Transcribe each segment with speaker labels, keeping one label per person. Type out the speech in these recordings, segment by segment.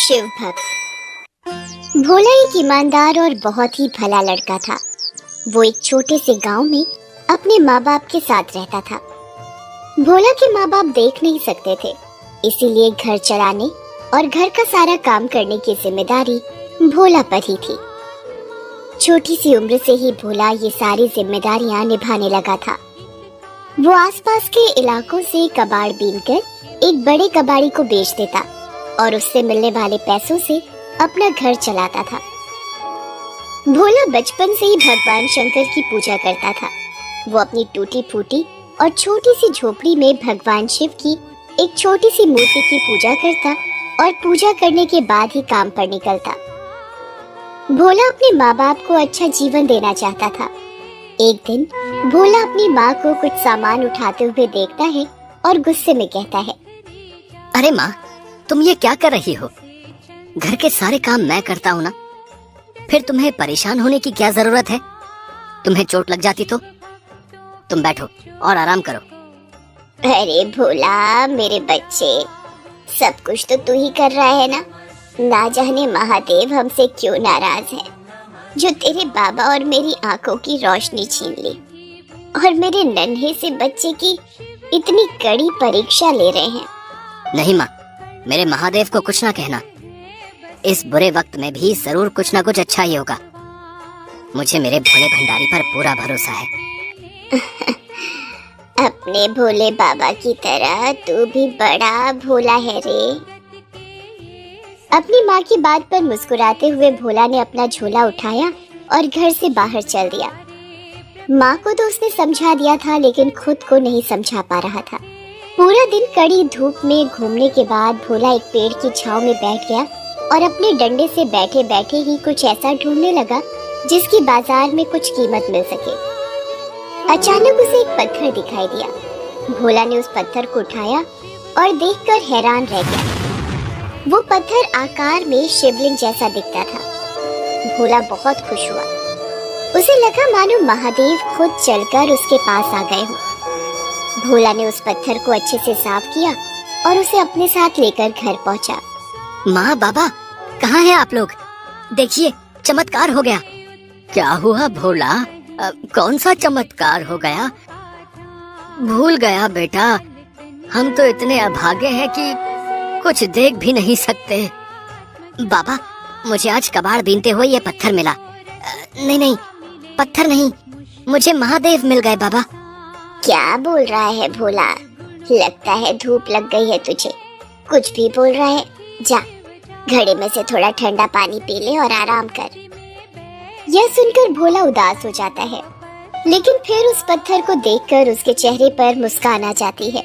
Speaker 1: शिव भक्त। भोला एक ईमानदार और बहुत ही भला लड़का था। वो एक छोटे से गांव में अपने माँ बाप के साथ रहता था। भोला के माँ बाप देख नहीं सकते थे, इसीलिए घर चलाने और घर का सारा काम करने की जिम्मेदारी भोला पर ही थी। छोटी सी उम्र से ही भोला ये सारी जिम्मेदारियां निभाने लगा था। वो आसपास के इलाकों से कबाड़ बीनकर एक बड़े कबाड़ी को बेच देता और उससे मिलने वाले पैसों से अपना घर चलाता था। भोला बचपन से ही भगवान शंकर की पूजा करता था। वो अपनी टूटी फूटी और छोटी सी झोपड़ी में भगवान शिव की एक छोटी सी मूर्ति की पूजा करता और पूजा करने के बाद ही काम पर निकलता। भोला अपने माँ बाप को अच्छा जीवन देना चाहता था। एक दिन भोला अपनी माँ को कुछ सामान उठाते हुए देखता है और गुस्से में कहता है,
Speaker 2: अरे माँ, तुम ये क्या कर रही हो? घर के सारे काम मैं करता हूँ ना, फिर तुम्हें परेशान होने की क्या जरूरत है? तुम्हें चोट लग जाती तो? तुम बैठो और आराम करो।
Speaker 1: अरे भोला मेरे बच्चे, सब कुछ तो तू ही कर रहा है ना जाने महादेव हमसे क्यों नाराज है, जो तेरे बाबा और मेरी आंखों की रोशनी छीन ली और मेरे नन्हे से बच्चे की इतनी कड़ी परीक्षा ले रहे हैं।
Speaker 2: नहीं माँ, मेरे महादेव को कुछ ना कहना। इस बुरे वक्त में भी जरूर कुछ ना कुछ अच्छा ही होगा। मुझे मेरे भोले भंडारी पर पूरा भरोसा है।
Speaker 1: अपने भोले बाबा की तरह तू भी बड़ा भोला है रे। अपनी माँ की बात पर मुस्कुराते हुए भोला ने अपना झोला उठाया और घर से बाहर चल दिया। माँ को तो उसने समझा दिया था, लेकिन खुद को नहीं समझा पा रहा था। पूरा दिन कड़ी धूप में घूमने के बाद भोला एक पेड़ की छांव में बैठ गया और अपने डंडे से बैठे बैठे ही कुछ ऐसा ढूंढने लगा जिसकी बाजार में कुछ कीमत मिल सके। अचानक उसे एक पत्थर दिखाई दिया। भोला ने उस पत्थर को उठाया और देखकर हैरान रह गया। वो पत्थर आकार में शिवलिंग जैसा दिखता था। भोला बहुत खुश हुआ। उसे लगा मानो महादेव खुद चलकर उसके पास आ गए हों। भोला ने उस पत्थर को अच्छे से साफ किया और उसे अपने साथ लेकर घर पहुंचा।
Speaker 2: माँ, बाबा, कहाँ हैं आप लोग? देखिए, चमत्कार हो गया। क्या हुआ भोला? कौन सा चमत्कार हो गया? भूल गया बेटा, हम तो इतने अभागे हैं कि कुछ देख भी नहीं सकते। बाबा, मुझे आज कबाड़ बीनते हुए ये पत्थर मिला। नहीं, पत्थर नहीं, मुझे महादेव मिल गए बाबा।
Speaker 1: क्या बोल रहा है भोला? लगता है धूप लग गई है तुझे। कुछ भी बोल रहा है। जा, घड़े में से थोड़ा ठंडा पानी पी ले और आराम कर। यह सुनकर भोला उदास हो जाता है, लेकिन फिर उस पत्थर को देखकर उसके चेहरे पर मुस्कान आ जाती है।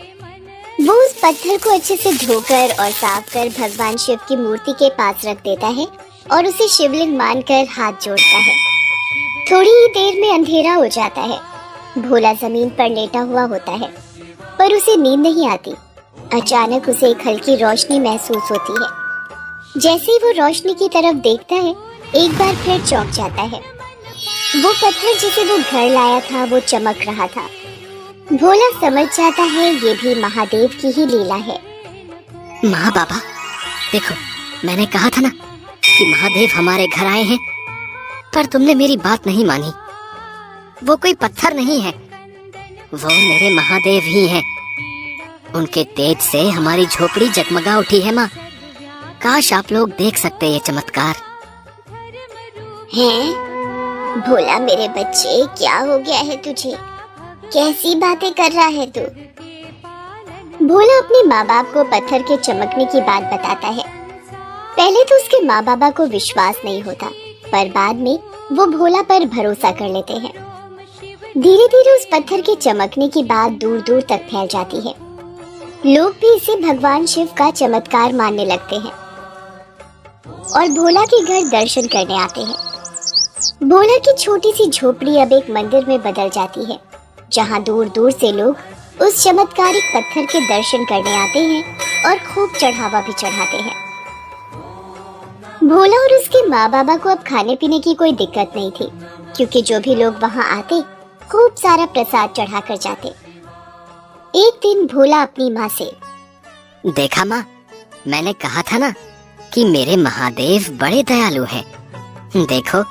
Speaker 1: वो उस पत्थर को अच्छे से धोकर और साफ कर भगवान शिव की मूर्ति के पास रख देता है और उसे शिवलिंग मानकर हाथ जोड़ता है। थोड़ी ही देर में अंधेरा हो जाता है। भोला जमीन पर लेटा हुआ होता है, पर उसे नींद नहीं आती। अचानक उसे एक हल्की रोशनी महसूस होती है। जैसे ही वो रोशनी की तरफ देखता है, एक बार फिर चौंक जाता है। वो पत्थर जिसे वो घर लाया था वो चमक रहा था। भोला समझ जाता है ये भी महादेव की ही लीला है।
Speaker 2: माँ, बाबा, देखो, मैंने कहा था ना कि महादेव हमारे घर आए हैं, पर तुमने मेरी बात नहीं मानी। वो कोई पत्थर नहीं है, वो मेरे महादेव ही हैं। उनके तेज से हमारी झोपड़ी जगमगा उठी है माँ। काश आप लोग देख सकते ये चमत्कार।
Speaker 1: हैं? भोला मेरे बच्चे, क्या हो गया है तुझे? कैसी बातें कर रहा है तू? भोला अपने माँ बाप को पत्थर के चमकने की बात बताता है। पहले तो उसके माँ बाबा को विश्वास नहीं होता, पर बाद में वो भोला पर भरोसा कर लेते हैं। धीरे धीरे उस पत्थर के चमकने की बात दूर दूर तक फैल जाती है। लोग भी इसे भगवान शिव का चमत्कार मानने लगते हैं और भोला के घर दर्शन करने आते हैं। भोला की छोटी सी झोपड़ी अब एक मंदिर में बदल जाती है, जहाँ दूर दूर से लोग उस चमत्कारिक पत्थर के दर्शन करने आते हैं और खूब चढ़ावा भी चढ़ाते हैं। भोला और उसके माँ बाबा को अब खाने पीने की कोई दिक्कत नहीं थी, क्योंकि जो भी लोग वहाँ आते खूब सारा प्रसाद चढ़ा कर जाते। एक दिन भोला अपनी माँ से,
Speaker 2: देखा माँ, मैंने कहा था ना कि मेरे महादेव बड़े दयालु हैं। देखो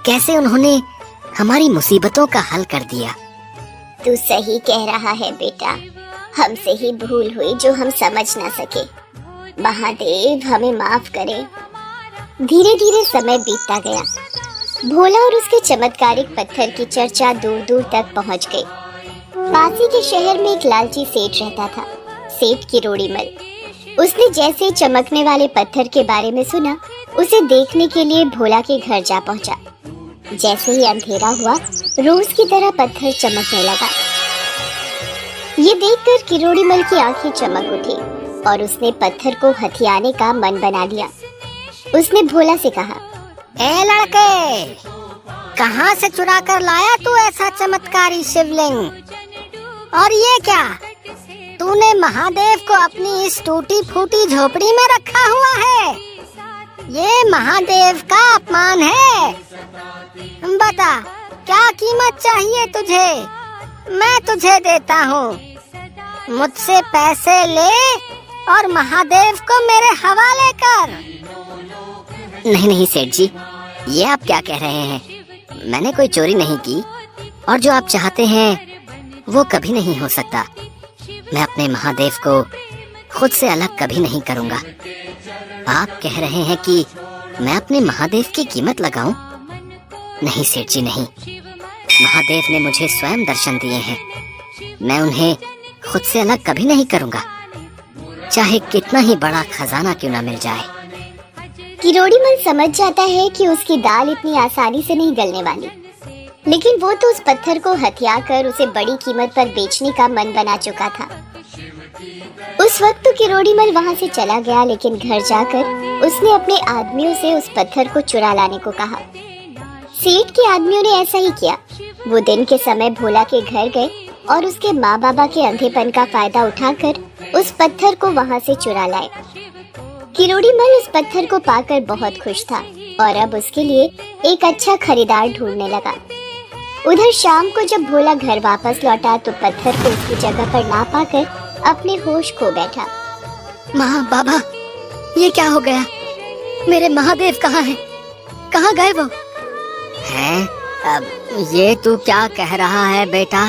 Speaker 2: कैसे उन्होंने हमारी मुसीबतों का हल कर दिया।
Speaker 1: तू सही कह रहा है बेटा, हमसे ही भूल हुई जो हम समझ ना सके। महादेव हमें माफ करे। धीरे धीरे समय बीतता गया। भोला और उसके चमत्कारिक पत्थर की चर्चा दूर दूर तक पहुंच गई। पासी के शहर में एक लालची सेठ रहता था, सेठ किरोड़ीमल। उसने जैसे चमकने वाले पत्थर के बारे में सुना, उसे देखने के लिए भोला के घर जा पहुंचा। जैसे ही अंधेरा हुआ, रोज की तरह पत्थर चमकने लगा। ये देखकर किरोड़ीमल की आंखें चमक उठी और उसने पत्थर को हथियाने का मन बना लिया। उसने भोला से कहा,
Speaker 2: ए लड़के, कहाँ से चुरा कर लाया तू ऐसा चमत्कारी शिवलिंग? और ये क्या, तूने महादेव को अपनी इस टूटी फूटी झोपड़ी में रखा हुआ है? ये महादेव का अपमान है। बता, क्या कीमत चाहिए तुझे? मैं तुझे देता हूँ। मुझसे पैसे ले और महादेव को मेरे हवाले कर। नहीं नहीं सेठ जी, ये आप क्या कह रहे हैं? मैंने कोई चोरी नहीं की और जो आप चाहते हैं वो कभी नहीं हो सकता। मैं अपने महादेव को खुद से अलग कभी नहीं करूँगा। आप कह रहे हैं कि मैं अपने महादेव की कीमत लगाऊं? नहीं सेठ जी नहीं, महादेव ने मुझे स्वयं दर्शन दिए हैं। मैं उन्हें खुद से अलग कभी नहीं करूँगा, चाहे कितना ही बड़ा खजाना क्यों न मिल जाए।
Speaker 1: किरोड़ीमल समझ जाता है कि उसकी दाल इतनी आसानी से नहीं गलने वाली, लेकिन वो तो उस पत्थर को हथिया कर उसे बड़ी कीमत पर बेचने का मन बना चुका था। उस वक्त तो किरोड़ीमल वहाँ से चला गया, लेकिन घर जाकर उसने अपने आदमियों से उस पत्थर को चुरा लाने को कहा। सेठ के आदमियों ने ऐसा ही किया। वो दिन के समय भोला के घर गए और उसके माँ बाबा के अंधेपन का फायदा उठाकर उस पत्थर को वहाँ से चुरा लाए। किरोड़ीमल उस पत्थर को पाकर बहुत खुश था और अब उसके लिए एक अच्छा खरीदार ढूंढने लगा। उधर शाम को जब भोला घर वापस लौटा तो पत्थर को उसकी जगह पर ना पाकर अपने होश खो बैठा।
Speaker 2: माँ बाबा, ये क्या हो गया? मेरे महादेव कहाँ हैं? कहाँ गए वो? हैं? अब ये तू क्या कह रहा है बेटा?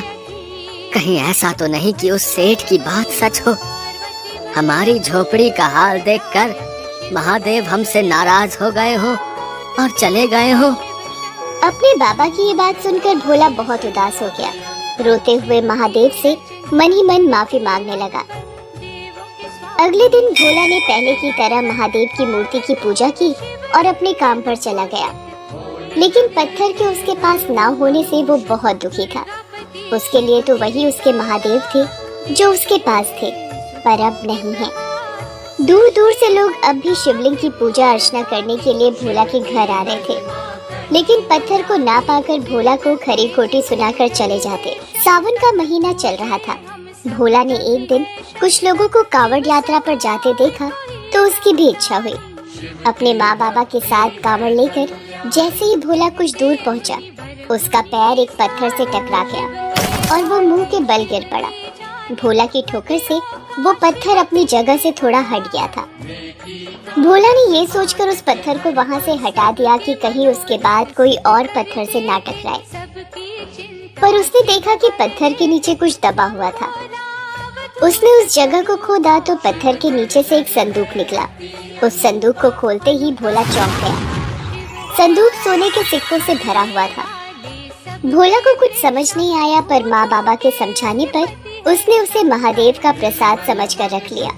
Speaker 2: कहीं ऐसा तो नहीं कि उस सेठ की बात सच हो? हमारी झोपड़ी का हाल देखकर महादेव हमसे नाराज हो गए हो और चले गए हो।
Speaker 1: अपने बाबा की ये बात सुनकर भोला बहुत उदास हो गया। रोते हुए महादेव से मन ही मन माफी मांगने लगा। अगले दिन भोला ने पहले की तरह महादेव की मूर्ति की पूजा की और अपने काम पर चला गया। लेकिन पत्थर के उसके पास ना होने से वो बहुत दुखी था। उसके लिए तो वही उसके महादेव थे जो उसके पास थे, पर अब नहीं है। दूर दूर से लोग अब भी शिवलिंग की पूजा अर्चना करने के लिए भोला के घर आ रहे थे, लेकिन पत्थर को ना पाकर भोला को खरी खोटी सुनाकर चले जाते। सावन का महीना चल रहा था। भोला ने एक दिन कुछ लोगों को कांवड़ यात्रा पर जाते देखा तो उसकी भी इच्छा हुई। अपने माँ बाबा के साथ कांवड़ लेकर जैसे ही भोला कुछ दूर पहुंचा, उसका पैर एक पत्थर से टकरा गया और वो मुंह के बल गिर पड़ा। भोला की ठोकर से वो पत्थर अपनी जगह से थोड़ा हट गया था। भोला ने ये सोचकर उस पत्थर को वहाँ से हटा दिया कि कहीं उसके बाद कोई और पत्थर से ना टकराए, पर उसने देखा कि पत्थर के नीचे कुछ दबा हुआ था। उसने उस जगह को खोदा तो पत्थर के नीचे से एक संदूक निकला। उस संदूक को खोलते ही भोला चौंक गया। संदूक सोने के सिक्कों से भरा हुआ था। भोला को कुछ समझ नहीं आया, पर माँ बाबा के समझाने पर उसने उसे महादेव का प्रसाद समझकर रख लिया।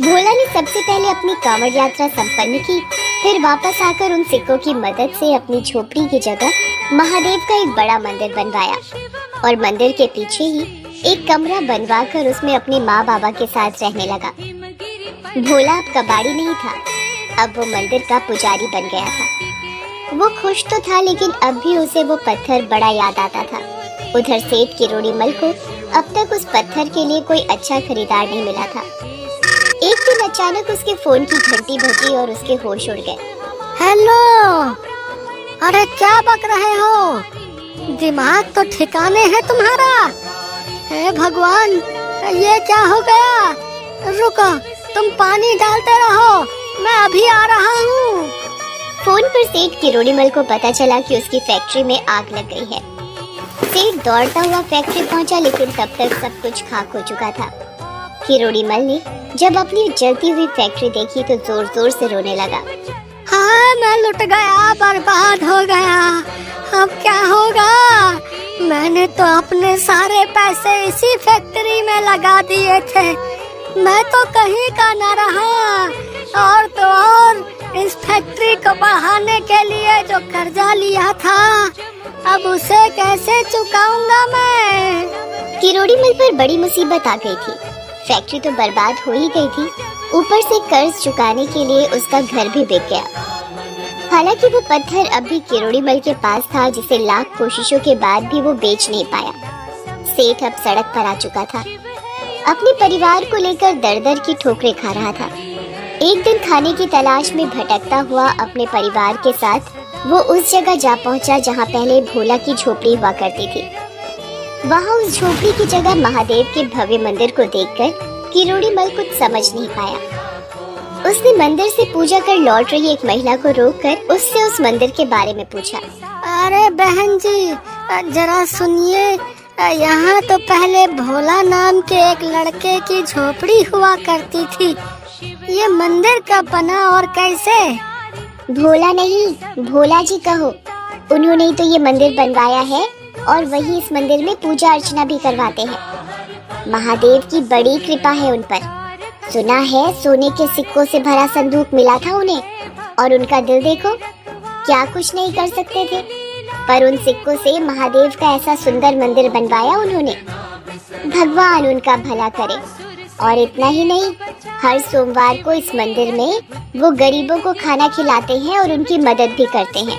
Speaker 1: भोला ने सबसे पहले अपनी कांवड़ यात्रा संपन्न की, फिर वापस आकर उन सिक्कों की मदद से अपनी झोपड़ी की जगह महादेव का एक बड़ा मंदिर बनवाया और मंदिर के पीछे ही एक कमरा बनवाकर उसमें अपने माँ बाबा के साथ रहने लगा। भोला अब कबाड़ी नहीं था, अब वो मंदिर का पुजारी बन गया था। वो खुश तो था, लेकिन अब भी उसे वो पत्थर बड़ा याद आता था। उधर सेठ किरोड़ीमल को अब तक उस पत्थर के लिए कोई अच्छा खरीदार नहीं मिला था। एक दिन अचानक उसके फोन की घंटी बजी और उसके होश उड़ गए।
Speaker 2: हेलो, अरे क्या बक रहे हो? दिमाग तो ठिकाने है तुम्हारा? हे भगवान, ये क्या हो गया? रुको, तुम पानी डालते रहो, मैं अभी आ रहा हूँ।
Speaker 1: फोन पर सेठ किरोड़ीमल को पता चला कि उसकी फैक्ट्री में आग लग गई है। सेठ दौड़ता हुआ फैक्ट्री पहुंचा, लेकिन तब तक सब कुछ खाक हो चुका था। किरोड़ीमल ने जब अपनी जलती हुई फैक्ट्री देखी तो जोर जोर से रोने लगा।
Speaker 2: हाँ, मैं लुट गया, बर्बाद हो गया। अब क्या होगा? मैंने तो अपने सारे पैसे इसी फैक्ट्री में लगा दिए थे। मैं तो कहीं का न रहा, और तो और इस फैक्ट्री को बढ़ाने के लिए जो कर्जा लिया था, अब उसे कैसे चुकाऊंगा मैं?
Speaker 1: किरोड़ीमल पर बड़ी मुसीबत आ गई थी। फैक्ट्री तो बर्बाद हो ही गई थी, ऊपर से कर्ज चुकाने के लिए उसका घर भी बिक गया। हालांकि वो पत्थर अब भी किरोड़ीमल के पास था, जिसे लाख कोशिशों के बाद भी वो बेच नहीं पाया। सेठ अब सड़क पर आ चुका था। अपने परिवार को लेकर दर दर की ठोकरें खा रहा था। एक दिन खाने की तलाश में भटकता हुआ अपने परिवार के साथ वो उस जगह जा पहुंचा जहां पहले भोला की झोपड़ी हुआ करती थी। वहां उस झोपड़ी की जगह महादेव के भव्य मंदिर को देखकर किरोड़ीमल कुछ समझ नहीं पाया। उसने मंदिर से पूजा कर लौट रही एक महिला को रोककर उससे उस मंदिर के बारे में पूछा।
Speaker 2: अरे बहन जी, जरा सुनिए, यहाँ तो पहले भोला नाम के एक लड़के की झोपड़ी हुआ करती थी। ये मंदिर कब बना और कैसे?
Speaker 1: भोला नहीं, भोला जी कहो। उन्होंने ही तो ये मंदिर बनवाया है और वही इस मंदिर में पूजा अर्चना भी करवाते हैं। महादेव की बड़ी कृपा है उन पर। सुना है सोने के सिक्कों से भरा संदूक मिला था उन्हें, और उनका दिल देखो, क्या कुछ नहीं कर सकते थे, पर उन सिक्कों से महादेव का ऐसा सुंदर मंदिर बनवाया उन्होंने। भगवान उनका भला करे। और इतना ही नहीं, हर सोमवार को इस मंदिर में वो गरीबों को खाना खिलाते हैं और उनकी मदद भी करते हैं।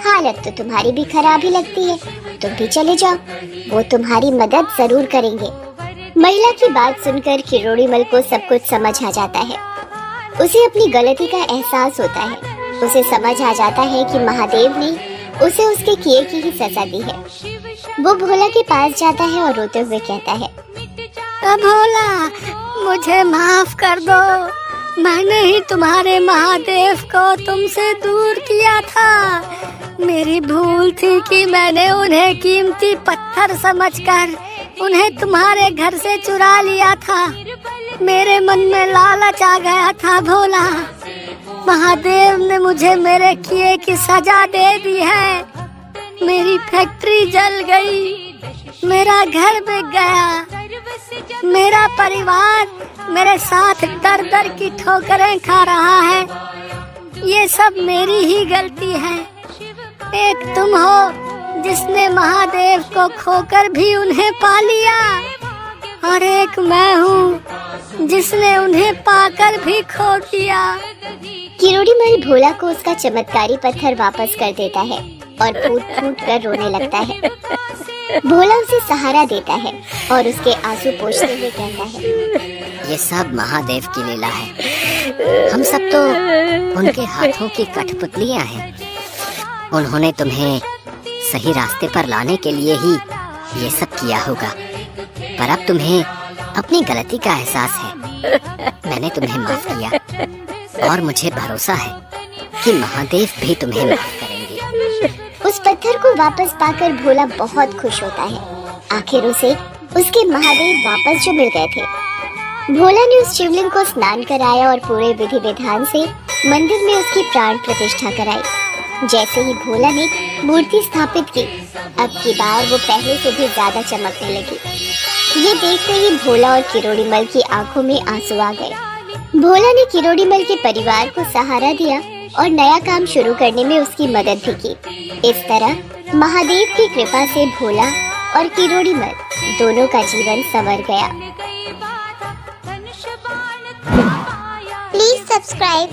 Speaker 1: हालत तो तुम्हारी भी खराब ही लगती है, तुम भी चले जाओ, वो तुम्हारी मदद जरूर करेंगे। महिला की बात सुनकर किरोड़ीमल को सब कुछ समझ आ जाता है। उसे अपनी गलती का एहसास होता है। उसे समझ आ जाता है कि महादेव ने उसे उसके किए की ही सजा दी है। वो भोला के पास जाता है और रोते हुए कहता है,
Speaker 2: भोला, मुझे माफ कर दो। मैंने ही तुम्हारे महादेव को तुमसे दूर किया था। मेरी भूल थी कि मैंने उन्हें कीमती पत्थर समझकर उन्हें तुम्हारे घर से चुरा लिया था। मेरे मन में लालच आ गया था भोला। महादेव ने मुझे मेरे किए की सजा दे दी है। मेरी फैक्ट्री जल गई, मेरा घर बिक गया, मेरा परिवार मेरे साथ दर दर की ठोकरें खा रहा है। ये सब मेरी ही गलती है। एक तुम हो जिसने महादेव को खोकर भी उन्हें पा लिया, और एक मैं हूँ जिसने उन्हें पाकर भी खो दिया।
Speaker 1: किरोड़ीमल भोला को उसका चमत्कारी पत्थर वापस कर देता है और फूट फूट कर रोने लगता है। भोला उसे सहारा देता है और उसके आंसू पोंछते हुए कहता है,
Speaker 2: ये सब महादेव की लीला है। हम सब तो उनके हाथों की कठपुतलियां हैं। उन्होंने तुम्हें सही रास्ते पर लाने के लिए ही ये सब किया होगा, पर अब तुम्हें अपनी गलती का एहसास है। मैंने तुम्हें माफ किया और मुझे भरोसा है कि महादेव भी तुम्हें माफ करेंगे।
Speaker 1: उस पत्थर को वापस पाकर भोला बहुत खुश होता है। आखिर उसे उसके महादेव वापस जो मिल गए थे। भोला ने उस शिवलिंग को स्नान कराया और पूरे विधि विधान से मंदिर में उसकी प्राण प्रतिष्ठा कराई। जैसे ही भोला ने मूर्ति स्थापित की, अब की बार वो पहले से भी ज्यादा चमकने लगी। ये देखते ही भोला और किरोड़ीमल की आंखों में आंसू आ गए। भोला ने किरोड़ीमल के परिवार को सहारा दिया और नया काम शुरू करने में उसकी मदद भी की। इस तरह महादेव की कृपा से भोला और किरोड़ीमल दोनों का जीवन संवर गया। Please subscribe.